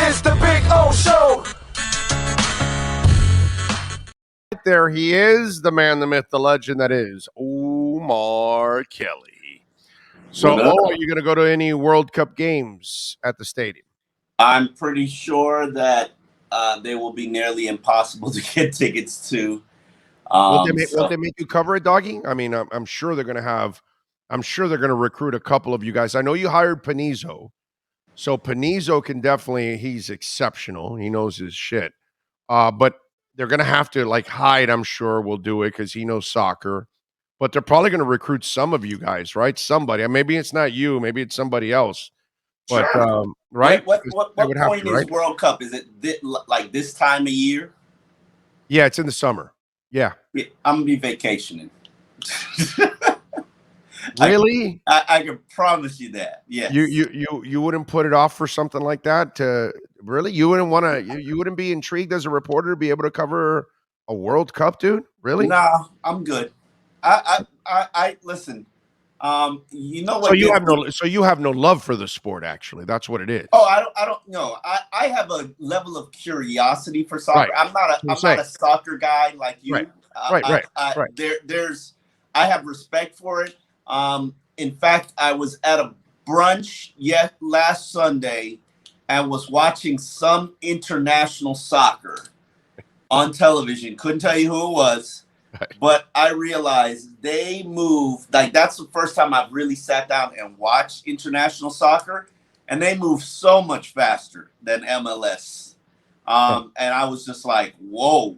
is the Big O Show. There he is, the man, the myth, the legend that is Omar Kelly. So, are you going to go to any World Cup games at the stadium? I'm pretty sure that they will be nearly impossible to get tickets to. Will they make you cover it, doggy? I mean, I'm sure they're going to have. I'm sure they're going to recruit a couple of you guys. I know you hired Panizzo, so Panizzo can definitely. He's exceptional. He knows his shit. But they're going to have to Hyde. I'm sure will do it because he knows soccer. But they're probably going to recruit some of you guys, right? Somebody. Maybe it's not you. Maybe it's somebody else. But sure. Right? What point is right? World Cup? Is it like this time of year? Yeah, it's in the summer. Yeah. I'm gonna be vacationing. Really? I can promise you that. Yes. You wouldn't put it off for something like that? Really? You wouldn't want to? You wouldn't be intrigued as a reporter to be able to cover a World Cup, dude? Really? No, I'm good. I listen. You know what? So you have no love for the sport. Actually, that's what it is. Oh, I don't know. I have a level of curiosity for soccer. Right. I'm not a soccer guy like you. Right. I have respect for it. In fact, I was at a brunch last Sunday and was watching some international soccer on television. Couldn't tell you who it was. But I realized they move that's the first time I've really sat down and watched international soccer, and they move so much faster than MLS. And I was just like, whoa!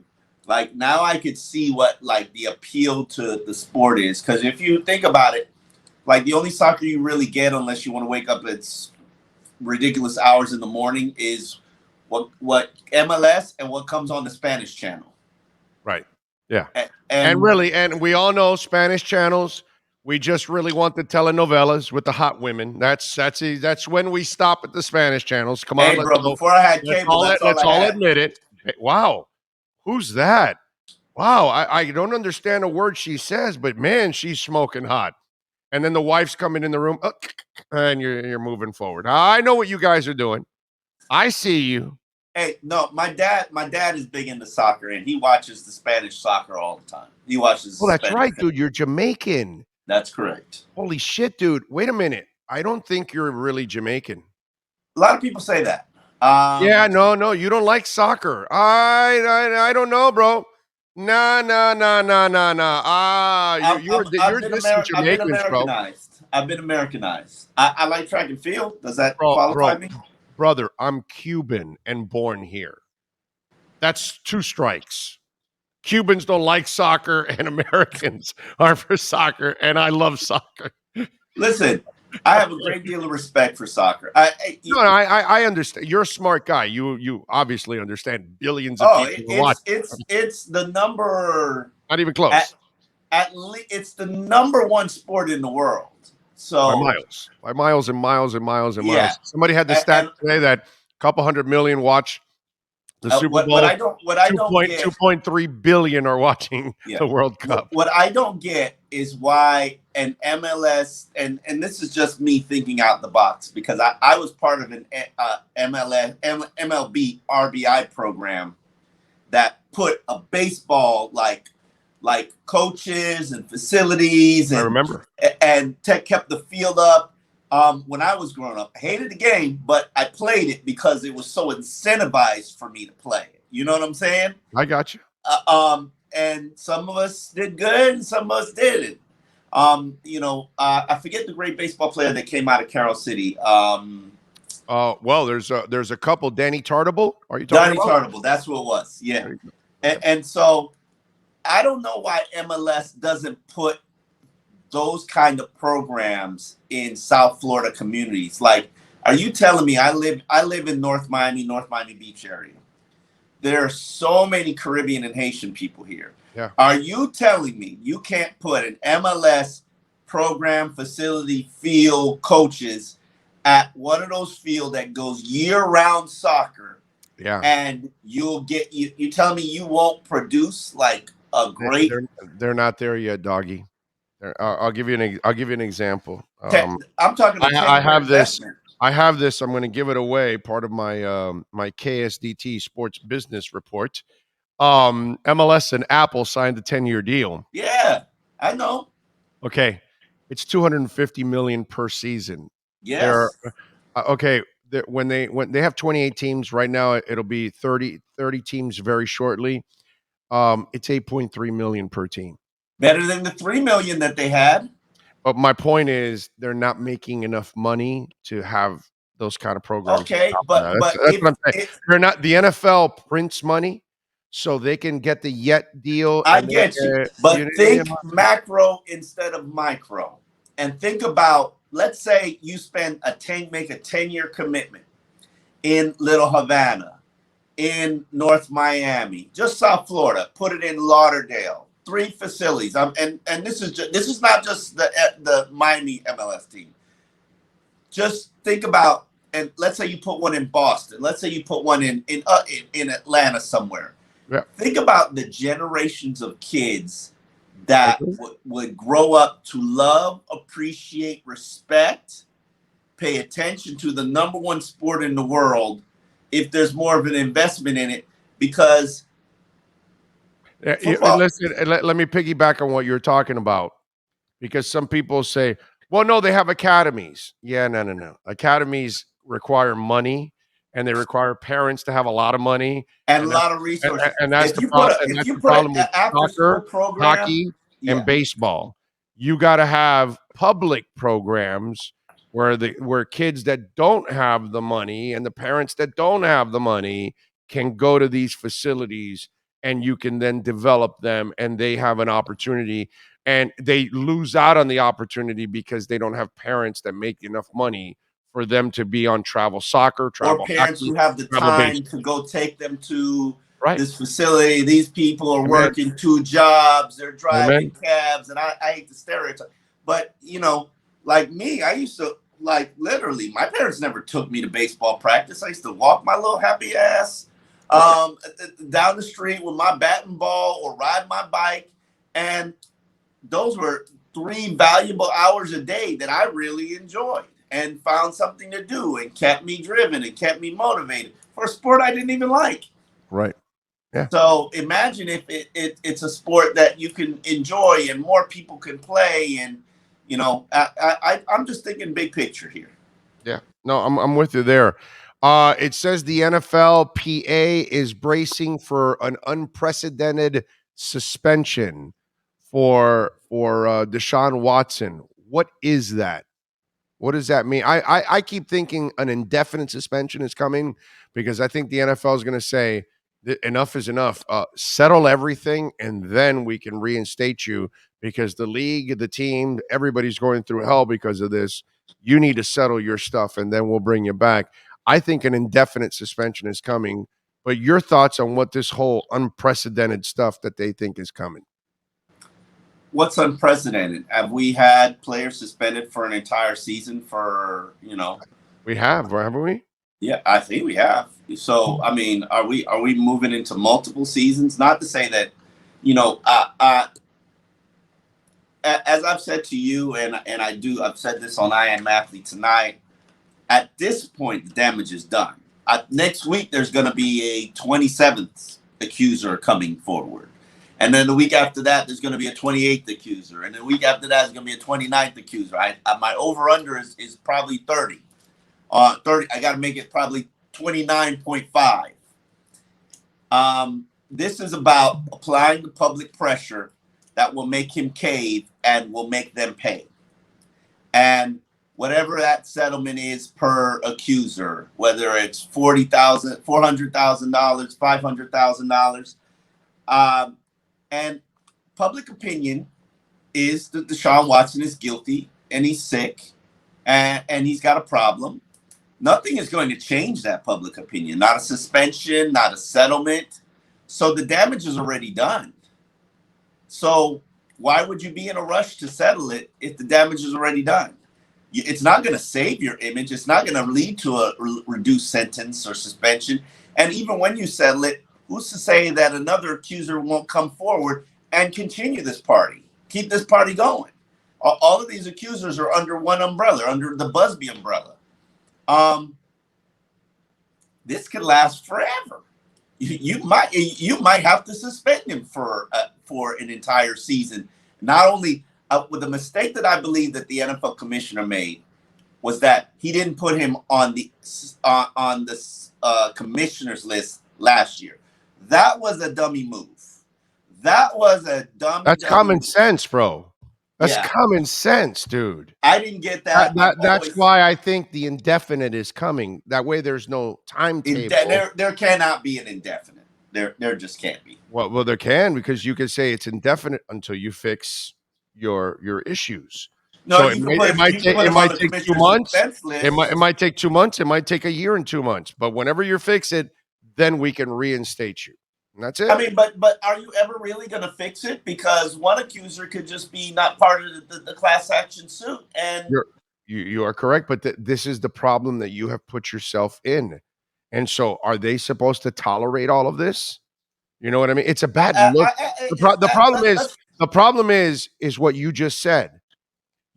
Now I could see what the appeal to the sport is, because if you think about it, the only soccer you really get, unless you want to wake up at ridiculous hours in the morning, is what MLS and what comes on the Spanish channel. Right. Yeah. And we all know Spanish channels. We just really want the telenovelas with the hot women. That's when we stop at the Spanish channels. Come on, bro. Before I had cable, let's all admit it. Hey, wow, who's that? Wow, I don't understand a word she says, but man, she's smoking hot. And then the wife's coming in the room, and you're moving forward. I know what you guys are doing. I see you. Hey, no, my dad is big into soccer, and he watches the Spanish soccer all the time. He watches. Oh, that's right, dude. You're Jamaican. That's correct. Holy shit, dude. Wait a minute. I don't think you're really Jamaican. A lot of people say that. Yeah, no. You don't like soccer. I don't know, bro. Nah. You're distant Jamaicans, bro. I've been Americanized. I like track and field. Does that qualify me? Brother, I'm Cuban and born here. That's two strikes. Cubans don't like soccer, and Americans are for soccer, and I love soccer. Listen, I have a great deal of respect for soccer. I understand. You're a smart guy. You obviously understand billions of people watch. It's the number. Not even close. At least it's the number one sport in the world. So by miles and miles and miles and miles. Somebody had the stat today that a couple 100 million watch the Super Bowl. What I don't get, 2.3 billion are watching the World Cup. What I don't get is why an MLS, and this is just me thinking out the box, because I was part of an MLB RBI program that put a baseball like coaches and facilities, and I remember, and kept the field up. When I was growing up, I hated the game, but I played it because it was so incentivized for me to play it. You know what I'm saying? I got you. And some of us did good, and some of us didn't. I forget the great baseball player that came out of Carroll City. Well, there's a couple. Danny Tartable. Are you talking about? Danny Tartable? That's what it was. Yeah. And so I don't know why MLS doesn't put those kind of programs in South Florida communities. Are you telling me I live in North Miami Beach area? There are so many Caribbean and Haitian people here. Yeah. Are you telling me you can't put an MLS program, facility, field, coaches at one of those fields that goes year-round soccer? Yeah. And you'll get you telling me you won't produce a great. They're not there yet, doggy. I'll give you an example. I'm talking. I have this. I have this. I'm going to give it away. Part of my my KSDT Sports Business Report. MLS and Apple signed a 10-year deal. Yeah, I know. Okay, it's 250 million per season. They're Yes. okay. When they have 28 teams right now, it'll be 30 teams very shortly. It's 8.3 million per team. Better than the 3 million that they had. But my point is, they're not making enough money to have those kind of programs. Okay, That's but what I'm saying. They're not. The NFL prints money so they can get the Yet deal. I And get you. But think macro instead of micro. And think about, let's say you make a 10-year commitment in Little Havana, in North Miami, just South Florida, put it in Lauderdale, 3 facilities. And this is not just the Miami MLS team. Just think about, and let's say you put one in Boston. Let's say you put one in Atlanta somewhere. Yeah. Think about the generations of kids that would grow up to love, appreciate, respect, pay attention to the number one sport in the world if there's more of an investment in it, because listen, let me piggyback on what you're talking about, because some people say, well, no, they have academies. Yeah, no. Academies require money, and they require parents to have a lot of money and a lot of resources. And that's the problem. And that's the problem with soccer, program, hockey, and baseball. You got to have public programs where kids that don't have the money and the parents that don't have the money can go to these facilities, and you can then develop them, and they have an opportunity. And they lose out on the opportunity because they don't have parents that make enough money for them to be on travel soccer, travel or parents hockey, who have the time to go take them to this facility. These people are working 2 jobs, they're driving cabs, and I hate the stereotype. But, like me, I used to, literally, my parents never took me to baseball practice. I used to walk my little happy ass down the street with my bat and ball or ride my bike. And those were 3 valuable hours a day that I really enjoyed and found something to do and kept me driven and kept me motivated for a sport I didn't even like. Right. Yeah. So imagine if it's a sport that you can enjoy and more people can play. And, I'm just thinking big picture here. Yeah. No, I'm with you there. It says the NFLPA is bracing for an unprecedented suspension for Deshaun Watson. What is that? What does that mean? I keep thinking an indefinite suspension is coming, because I think the NFL is going to say enough is enough. Settle everything, and then we can reinstate you, because the league, the team, everybody's going through hell because of this. You need to settle your stuff, and then we'll bring you back. I think an indefinite suspension is coming. But your thoughts on what this whole unprecedented stuff that they think is coming? What's unprecedented? Have we had players suspended for an entire season for, We have, haven't we? Yeah, I think we have. So, I mean, are we moving into multiple seasons? Not to say that, as I've said to you, and I've said this on I Am Athlete tonight, at this point, the damage is done. Next week, there's going to be a 27th accuser coming forward. And then the week after that, there's going to be a 28th accuser. And the week after that, there's going to be a 29th accuser. My over-under is probably 30. 30. I got to make it probably 29.5. This is about applying the public pressure that will make him cave and will make them pay. And whatever that settlement is per accuser, whether it's $40,000, $400,000, $500,000, and public opinion is that Deshaun Watson is guilty and he's sick and he's got a problem. Nothing is going to change that public opinion. Not a suspension, not a settlement. So the damage is already done. So why would you be in a rush to settle it if the damage is already done? It's not going to save your image. It's not going to lead to a reduced sentence or suspension. And even when you settle it, who's to say that another accuser won't come forward and continue this party, keep this party going? All of these accusers are under one umbrella, under the Busby umbrella. This could last forever. You might have to suspend him for an entire season. Not only with the mistake that I believe that the NFL commissioner made was that he didn't put him on the commissioner's list last year. That was a dummy move. That was a That's common move. sense, bro. That's Yeah. common sense, dude. I didn't get that. That's why I think the indefinite is coming. That way, there's no timetable. There cannot be an indefinite. There just can't be. Well, there can, because you can say it's indefinite until you fix your issues. No, so it might take 2 months. It might take 2 months. It might take a year and 2 months. But whenever you fix it, then we can reinstate you. And that's it. I mean, but are you ever really going to fix it? Because one accuser could just be not part of the class action suit. And you are correct. But this is the problem that you have put yourself in. And so are they supposed to tolerate all of this? You know what I mean? It's a bad look. The problem is what you just said.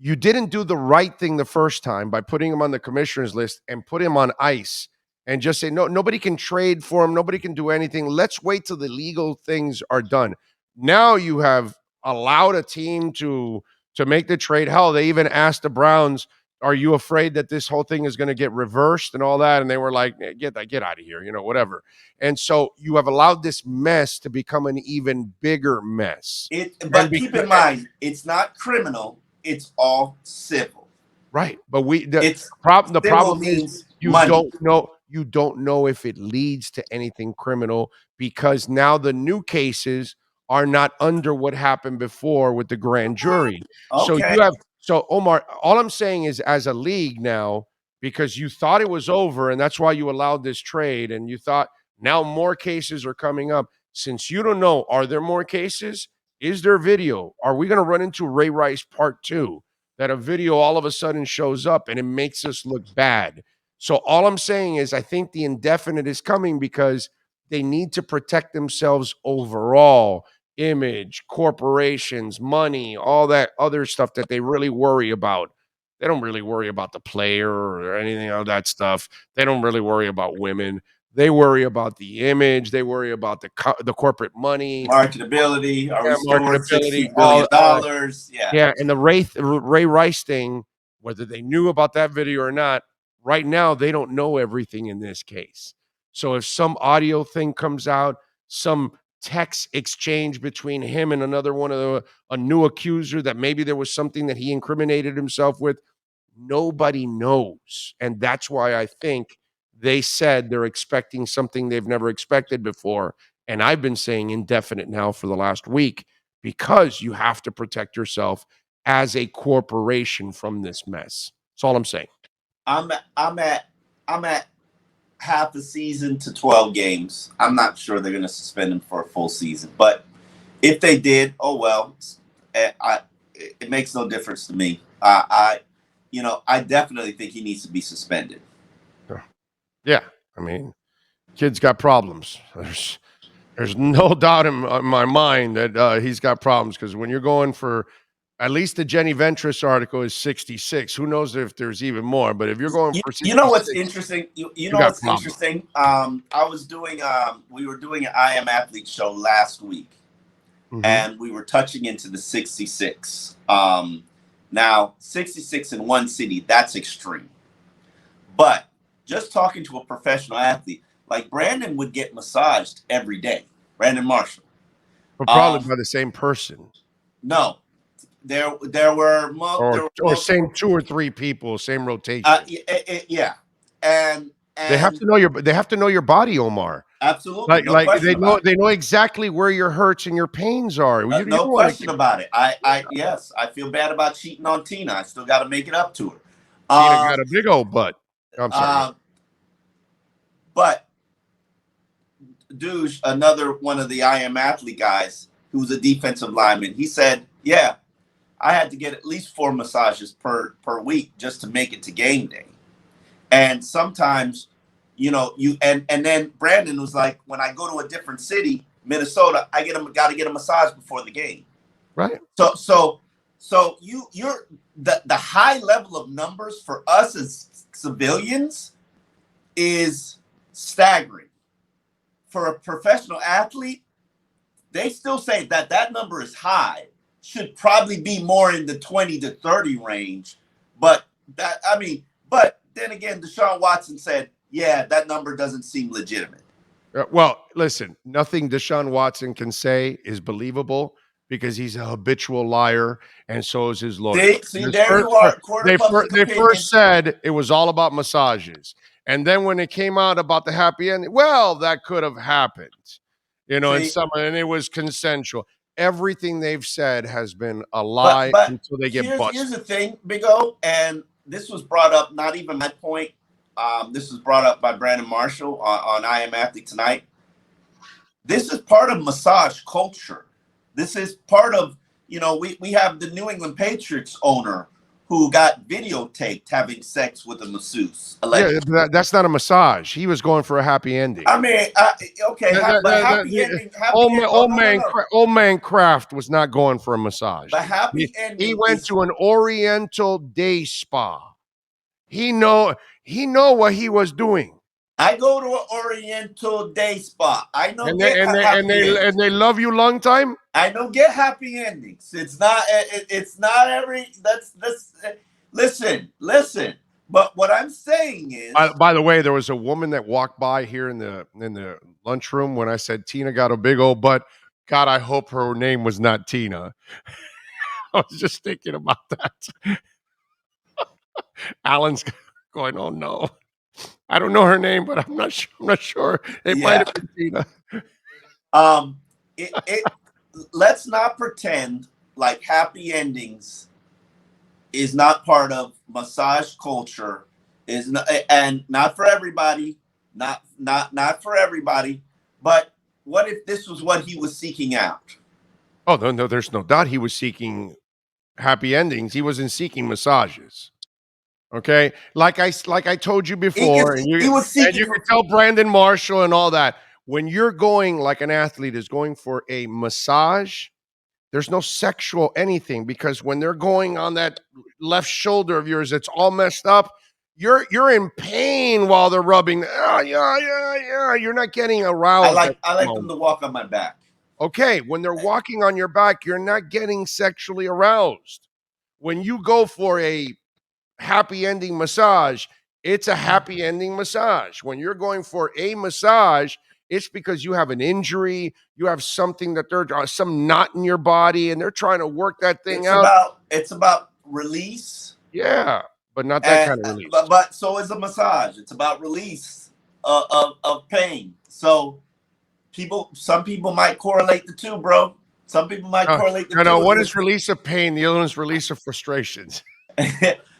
You didn't do the right thing the first time by putting him on the commissioner's list and put him on ice and just say, no, nobody can trade for him. Nobody can do anything. Let's wait till the legal things are done. Now you have allowed a team to make the trade. Hell, they even asked the Browns, are you afraid that this whole thing is going to get reversed and all that? And they were like, get out of here, whatever. And so you have allowed this mess to become an even bigger mess. But keep in mind, it's not criminal. It's all civil. Right. But the problem is you don't know if it leads to anything criminal, because now the new cases are not under what happened before with the grand jury. Okay. So Omar, all I'm saying is, as a league now, because you thought it was over and that's why you allowed this trade, and you thought now more cases are coming up. Since you don't know, are there more cases? Is there video? Are we going to run into Ray Rice Part 2, that a video all of a sudden shows up and it makes us look bad? So all I'm saying is I think the indefinite is coming because they need to protect themselves overall. Image, corporations, money, all that other stuff that they really worry about. They don't really worry about the player or anything of that stuff. They don't really worry about women. They worry about the image. They worry about the corporate money, marketability. Are we still worth $60 billion? Yeah, and the Ray Rice thing, whether they knew about that video or not, right now they don't know everything in this case. So if some audio thing comes out, some text exchange between him and another one of a new accuser, that maybe there was something that he incriminated himself with, nobody knows. And that's why I think they said they're expecting something they've never expected before. And I've been saying indefinite now for the last week, because you have to protect yourself as a corporation from this mess. That's all I'm saying. I'm at half a season to 12 games. I'm not sure they're going to suspend him for a full season, but if they did, oh well. It makes no difference to me. I definitely think he needs to be suspended. Yeah, I mean, kid's got problems. There's no doubt in my mind that he's got problems, because when you're going for, at least the Jenny Ventris article is 66. Who knows if there's even more? But if you're going for 66, you know what's interesting? You know what's interesting? We were doing an I Am Athlete show last week, and we were touching into the 66. Now, 66 in one city, that's extreme. But just talking to a professional athlete, like Brandon would get massaged every day. Brandon Marshall. But probably by the same person. No. There were same 2 or 3 people, same rotation. Yeah. And they have to know your body, Omar. Absolutely. They know exactly where your hurts and your pains are. No question about it. Yes, I feel bad about cheating on Tina. I still got to make it up to her. Tina got a big old butt. I'm sorry. But Douche, another one of the I Am Athlete guys, who was a defensive lineman, he said, yeah, I had to get at least 4 massages per week just to make it to game day. And sometimes, and then Brandon was like, when I go to a different city, Minnesota, I got to get a massage before the game. Right. So you're the high level of numbers for us as civilians is staggering. For a professional athlete, they still say that number is high. Should probably be more in the 20 to 30 range. But then again, Deshaun Watson said, yeah, that number doesn't seem legitimate. Well, listen, nothing Deshaun Watson can say is believable because he's a habitual liar, and so is his lawyer. See, there you are. They first said it was all about massages, and then when it came out about the happy ending, well, that could have happened, and it was consensual. Everything they've said has been a lie until they get busted. Here's the thing, Big O, and this was brought up, not even my point. This was brought up by Brandon Marshall on I Am Athlete Tonight. This is part of massage culture. This is part of, we have the New England Patriots owner who got videotaped having sex with a masseuse. Allegedly. Yeah, that's not a massage. He was going for a happy ending. I mean, okay, happy ending. Old man Kraft was not going for a massage. But happy ending. He went to an Oriental day spa. He know what he was doing. I go to an Oriental day spa. I know, and they love you long time. I know, get happy endings. It's not every. Listen. But what I'm saying is, by the way, there was a woman that walked by here in the lunchroom when I said Tina got a big old butt. God, I hope her name was not Tina. I was just thinking about that. Alan's going, oh no. I don't know her name, but I'm not sure. It might have been Tina. Let's not pretend like happy endings is not part of massage culture. And not for everybody. Not for everybody. But what if this was what he was seeking out? Oh no, there's no doubt he was seeking happy endings. He wasn't seeking massages. Okay, like I told you before, and you can tell Brandon Marshall and all that. When you're going, like an athlete is going for a massage, there's no sexual anything, because when they're going on that left shoulder of yours, it's all messed up. You're in pain while they're rubbing. Yeah. You're not getting aroused. I like them to walk on my back. Okay, when they're walking on your back, you're not getting sexually aroused. When you go for a happy ending massage, it's a happy ending massage. When you're going for a massage, it's because you have an injury, you have something that there's some knot in your body, and they're trying to work that thing out. It's about release. Yeah, but not that kind of release. But so is a massage. It's about release of pain. So some people might correlate the two, bro. Some people might correlate the two. No, one is release of pain, the other one is release of frustrations.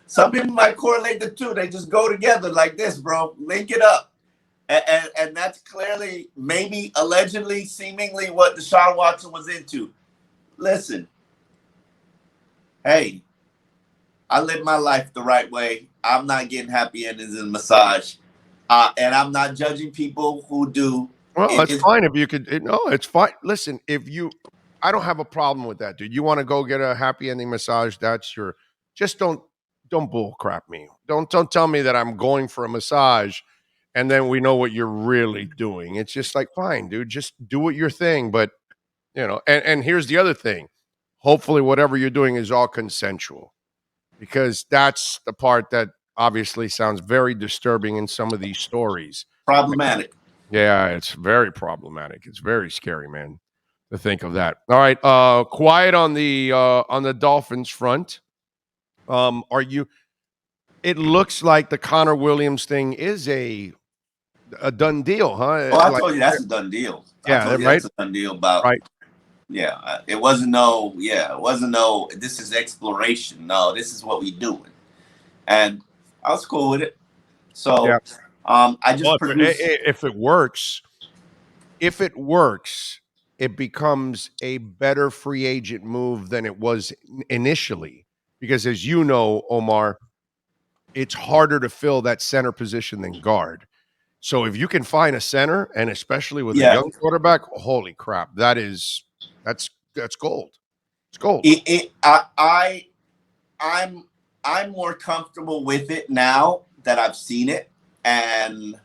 Some people might correlate the two. They just go together like this, bro. Link it up. And that's clearly, maybe, allegedly, seemingly what Deshaun Watson was into. Listen, hey, I live my life the right way. I'm not getting happy endings in massage. And I'm not judging people who do. Well, it's fine if you could. No, it's fine. Listen, I don't have a problem with that, dude. You want to go get a happy ending massage? That's your. Just don't bull crap me. Don't tell me that I'm going for a massage and then we know what you're really doing. It's just like, fine, dude, just do what your thing. But and here's the other thing. Hopefully whatever you're doing is all consensual, because that's the part that obviously sounds very disturbing in some of these stories. Problematic. Yeah, it's very problematic. It's very scary, man, to think of that. All right. Quiet on the Dolphins front. It looks like the Connor Williams thing is a done deal, huh? Oh, I told you that's a done deal. Yeah, right. That's a done deal about. Right. Yeah, it wasn't no. This is exploration. No, this is what we doing, and I was cool with it. So, yeah. I just produced. If it works, it becomes a better free agent move than it was initially. Because as you know, Omar, it's harder to fill that center position than guard. So if you can find a center, and especially with a young quarterback, holy crap, that's gold. It's gold. I'm more comfortable with it now that I've seen it, and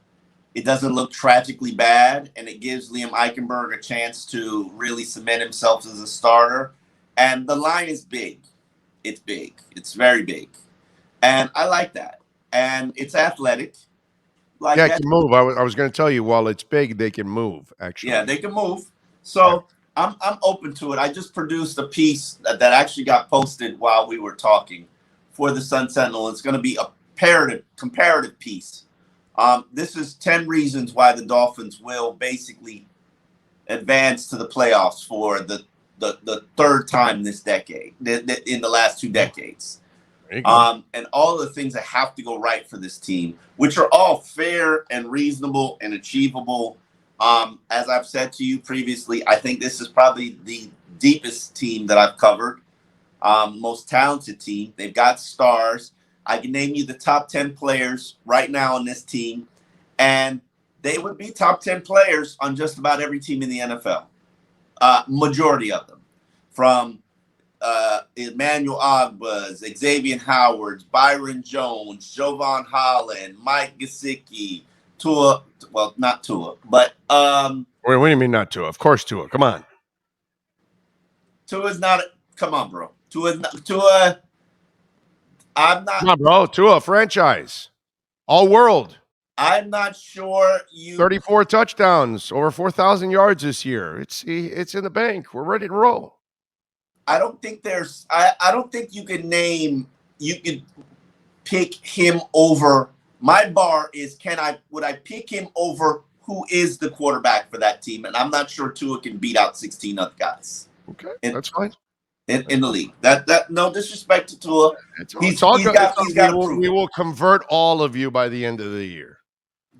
it doesn't look tragically bad, and it gives Liam Eichenberg a chance to really cement himself as a starter. And the line is big. It's big. It's very big. And I like that. And it's athletic. Like Yeah, it that. can move. I was going to tell you, while it's big, they can move, actually. Yeah, they can move. So I'm open to it. I just produced a piece that actually got posted while we were talking for the Sun Sentinel. It's going to be a comparative piece. This is 10 reasons why the Dolphins will basically advance to the playoffs for the third time this decade, in the last 2 decades. And all the things that have to go right for this team, which are all fair and reasonable and achievable. As I've said to you previously, I think this is probably the deepest team that I've covered, most talented team. They've got stars. I can name you the top 10 players right now on this team, and they would be top 10 players on just about every team in the NFL. Majority of them, from Emmanuel Ogba's, Xavier Howard's, Byron Jones, Jovan Holland, Mike Gesicki, Tua. Well, not Tua, but Wait, what do you mean not Tua? Of course, Tua. Come on. Tua's not. Come on, bro. Tua. I'm not. Come on, bro. Tua, franchise, all world. I'm not sure you. 34 touchdowns, over 4,000 yards this year. It's in the bank. We're ready to roll. I don't think there's. I don't think you can name. You could pick him over. My bar is, would I pick him over who is the quarterback for that team? And I'm not sure Tua can beat out 16 other guys. Okay, that's fine. In the league. That no disrespect to Tua. He's all good. We will convert all of you by the end of the year.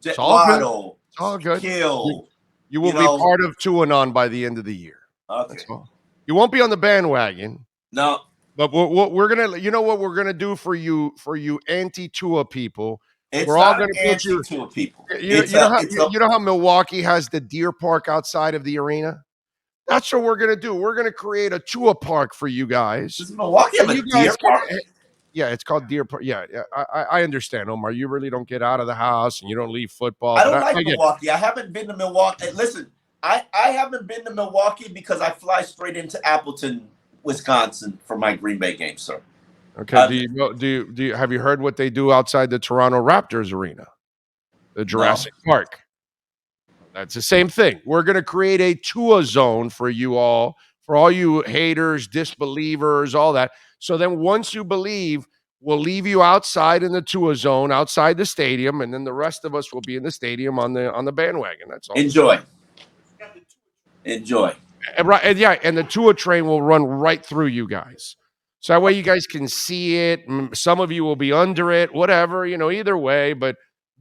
It's all good. It's all good. You will be part of Tuanon by the end of the year. Okay. That's all. You won't be on the bandwagon. No. But what we're gonna, what we're gonna do for you anti-Tua people. We're all gonna put you Tua people. You know how Milwaukee has the deer park outside of the arena? That's what we're gonna do. We're gonna create a Tua park for you guys. Does Milwaukee have a deer park? Yeah, it's called Deer Park. Yeah, I understand, Omar. You really don't get out of the house and you don't leave football. I don't like Milwaukee. I haven't been to Milwaukee. Listen, I haven't been to Milwaukee because I fly straight into Appleton, Wisconsin for my Green Bay game, sir. Okay. Do you have you heard what they do outside the Toronto Raptors arena? The Jurassic Park. That's the same thing. We're going to create a Tua zone for you all, for all you haters, disbelievers, all that. So then once you believe, we'll leave you outside in the Tua zone, outside the stadium, and then the rest of us will be in the stadium on the bandwagon. That's all. Enjoy. And the Tua train will run right through you guys. So that way you guys can see it. Some of you will be under it, whatever, either way, but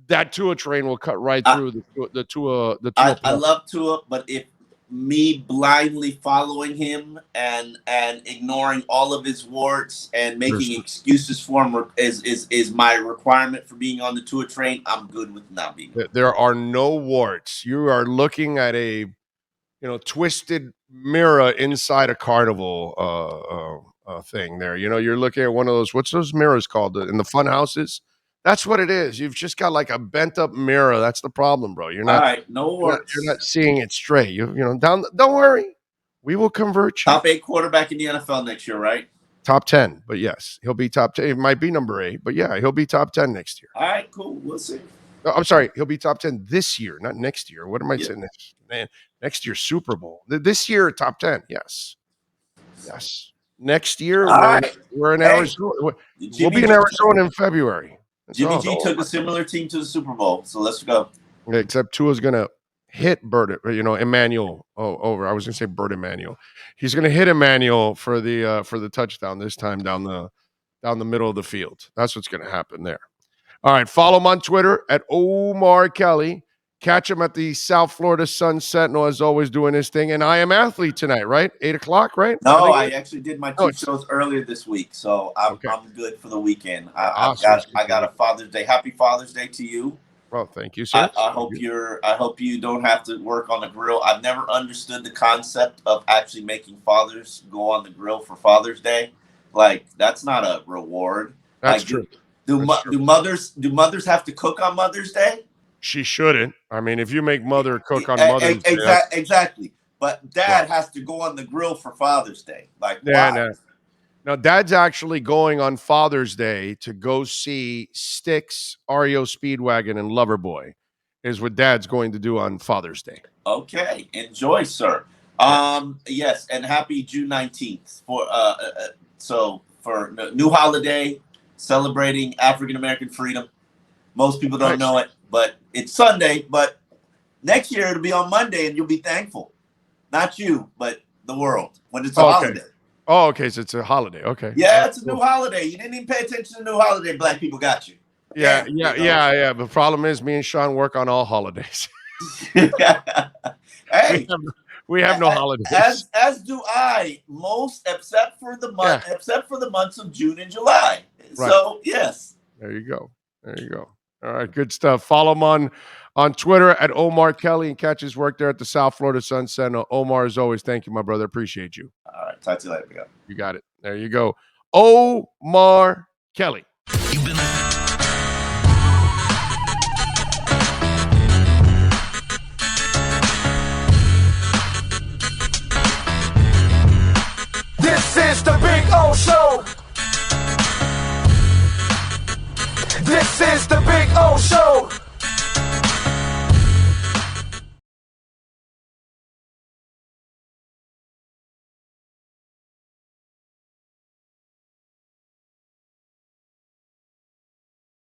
that Tua train will cut right through the Tua. I love Tua, but if me blindly following him and ignoring all of his warts and making excuses for him is my requirement for being on the Tua train, I'm good with not being. There are no warts. You are looking at a twisted mirror inside a carnival thing there. You're looking at one of those, what's those mirrors called in the fun houses? That's what it is. You've just got like a bent up mirror. That's the problem, bro. You're not. All right, no worries. You're not seeing it straight. Don't worry. We will convert you. Top 8 quarterback in the NFL next year, right? Top 10, but yes, he'll be top 10. It might be number 8, but yeah, he'll be top 10 next year. All right, cool. We'll see. No, I'm sorry, he'll be top 10 this year, not next year. What am I saying? Next year, Super Bowl. This year, top 10. Yes. Next year, we're in Arizona. We'll be in Arizona in February. Jimmy G took a similar team to the Super Bowl, so let's go. Except Tua's going to hit Emmanuel over. I was going to say Bert Emmanuel. He's going to hit Emmanuel for the touchdown this time down the middle of the field. That's what's going to happen there. All right, follow him on Twitter at Omar Kelly. Catch him at the South Florida Sun Sentinel, as always, doing his thing. And I Am Athlete tonight, right? 8:00, right? No, I actually did my 2 shows earlier this week, so I'm good for the weekend. I got a Father's Day. Happy Father's Day to you. Well, thank you, sir. I hope you don't have to work on the grill. I've never understood the concept of actually making fathers go on the grill for Father's Day. Like, that's not a reward. That's true. Do mothers have to cook on Mother's Day? She shouldn't. I mean, if you make mother cook on Mother's Day, exactly. But Dad has to go on the grill for Father's Day. Like, yeah, why? no. Now, Dad's actually going on Father's Day to go see Styx, REO Speedwagon, and Loverboy. Is what Dad's going to do on Father's Day. Okay, enjoy, sir. Yes, and happy June 19th for new holiday celebrating African American freedom. Most people don't know it, but it's Sunday. But next year it'll be on Monday, and you'll be thankful. Not you, but the world when it's a holiday. Oh, okay. So it's a holiday. Okay. Yeah, it's a new holiday. You didn't even pay attention to the new holiday. Black people got you. Yeah. The problem is me and Sean work on all holidays. Hey, we have no holidays. As do I. Most except for the months of June and July. Right. So yes. There you go. All right, good stuff. Follow him on Twitter at Omar Kelly and catch his work there at the South Florida Sun Sentinel. Omar, as always, thank you, my brother. Appreciate you. All right, talk to you later. You got it. There you go. Omar Kelly. This is the Big O Show. This is the Big O Show.